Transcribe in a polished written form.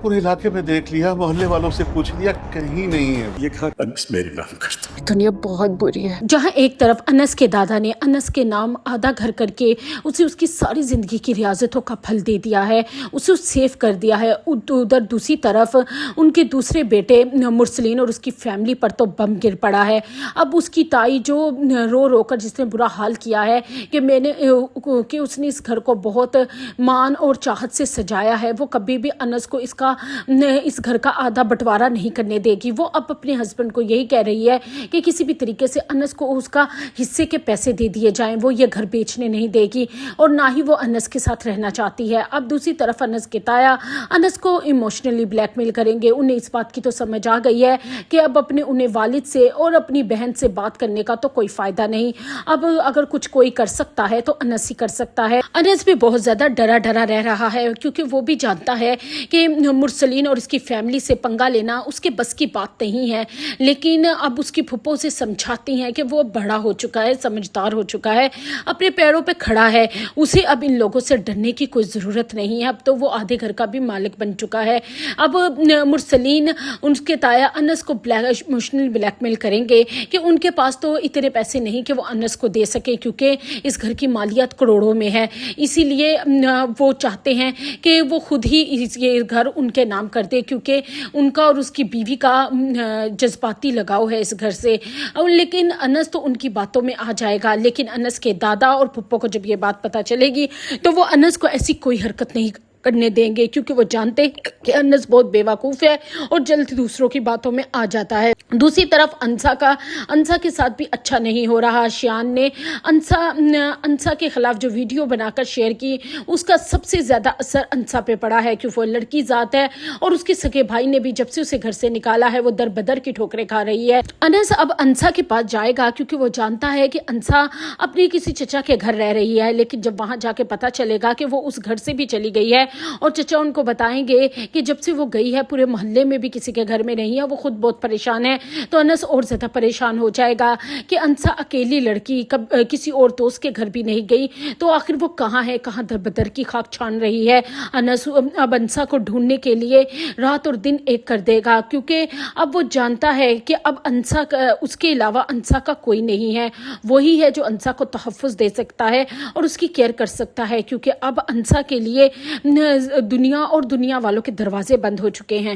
पूरे इलाके में देख लिया, मोहल्ले वालों से पूछ लिया, कहीं नहीं है। ये घर अनस मेरे नाम करता है। दुनिया बहुत बुरी है। जहाँ एक तरफ अनस के दादा ने अनस के नाम आधा घर करके उसे उसकी सारी जिंदगी की रियाजतों का फल दे दिया है, उसे सेव कर दिया है, उधर दूसरी तरफ उनके दूसरे बेटे मुरसलीन और उसकी फैमिली पर तो बम गिर पड़ा है। अब उसकी ताई जो रो रो कर जिसने बुरा हाल किया है कि उसने इस घर को बहुत मान और चाहत से सजाया है, वो कभी भी अनस को इस घर का आधा बंटवारा नहीं करने देगी। वो अब अपने हस्बैंड को यही कह रही है कि किसी भी तरीके से अनस को उसका हिस्से के पैसे दे दिए जाएं, वो ये घर बेचने नहीं देगी और ना ही वो अनस के साथ रहना चाहती है। अब दूसरी तरफ अनस के ताया अनस को इमोशनली ब्लैकमेल करेंगे। उन्हें इस बात की तो समझ आ गई है कि अब उन्हें वालिद से और अपनी बहन से बात करने का तो कोई फायदा नहीं। अब अगर कुछ कोई कर सकता है तो अनस ही कर सकता है। अनस भी बहुत ज्यादा डरा डरा रह रहा है क्योंकि वो भी जानता है कि मुरसलीन और उसकी फैमिली से पंगा लेना उसके बस की बात नहीं है, लेकिन अब उसकी फुप्पो से समझाती हैं कि वो बड़ा हो चुका है, समझदार हो चुका है, अपने पैरों पे खड़ा है, उसे अब इन लोगों से डरने की कोई ज़रूरत नहीं है। अब तो वो आधे घर का भी मालिक बन चुका है। अब मुरसलीन उनके ताया अनस को इमोशनल ब्लैकमेल करेंगे कि उनके पास तो इतने पैसे नहीं कि वो अनस को दे सके क्योंकि इस घर की मालियत करोड़ों में है, इसीलिए वो चाहते हैं कि वो खुद ही ये घर उनके नाम कर दे क्योंकि उनका और उसकी बीवी का जज्बाती लगाव है इस घर से। और लेकिन अनस तो उनकी बातों में आ जाएगा, लेकिन अनस के दादा और फुप्पो को जब ये बात पता चलेगी तो वो अनस को ऐसी कोई हरकत नहीं करने देंगे क्योंकि वो जानते हैं कि अनस बहुत बेवकूफ़ है और जल्द दूसरों की बातों में आ जाता है। दूसरी तरफ अंसा के साथ भी अच्छा नहीं हो रहा। शियान ने अंसा के खिलाफ जो वीडियो बनाकर शेयर की उसका सबसे ज़्यादा असर अंसा पे पड़ा है क्योंकि वो लड़की ज़ात है और उसके सगे भाई ने भी जब से उसे घर से निकाला है वो दर बदर की ठोकरें खा रही है। अनस अब अंसा के पास जाएगा क्योंकि वो जानता है कि अंसा अपने किसी चचा के घर रह रही है, लेकिन जब वहाँ जाके पता चलेगा कि वो उस घर से भी चली गई है और चचा उनको बताएंगे कि जब से वो गई है पूरे मोहल्ले में भी किसी के घर में नहीं है, वो खुद बहुत परेशान है, तो अनस और ज़्यादा परेशान हो जाएगा कि अंसा अकेली लड़की किसी और दोस्त के घर भी नहीं गई तो आखिर वो कहाँ है, कहाँ दरबदर की खाक छान रही है। अनस अब अंसा को ढूंढने के लिए रात और दिन एक कर देगा क्योंकि अब वो जानता है कि अब उसके अलावा अंसा का कोई नहीं है, वही है जो अंसा को तहफ़्फ़ुज़ दे सकता है और उसकी केयर कर सकता है क्योंकि अब अंसा के लिए दुनिया और दुनिया वालों के दरवाजे बंद हो चुके हैं।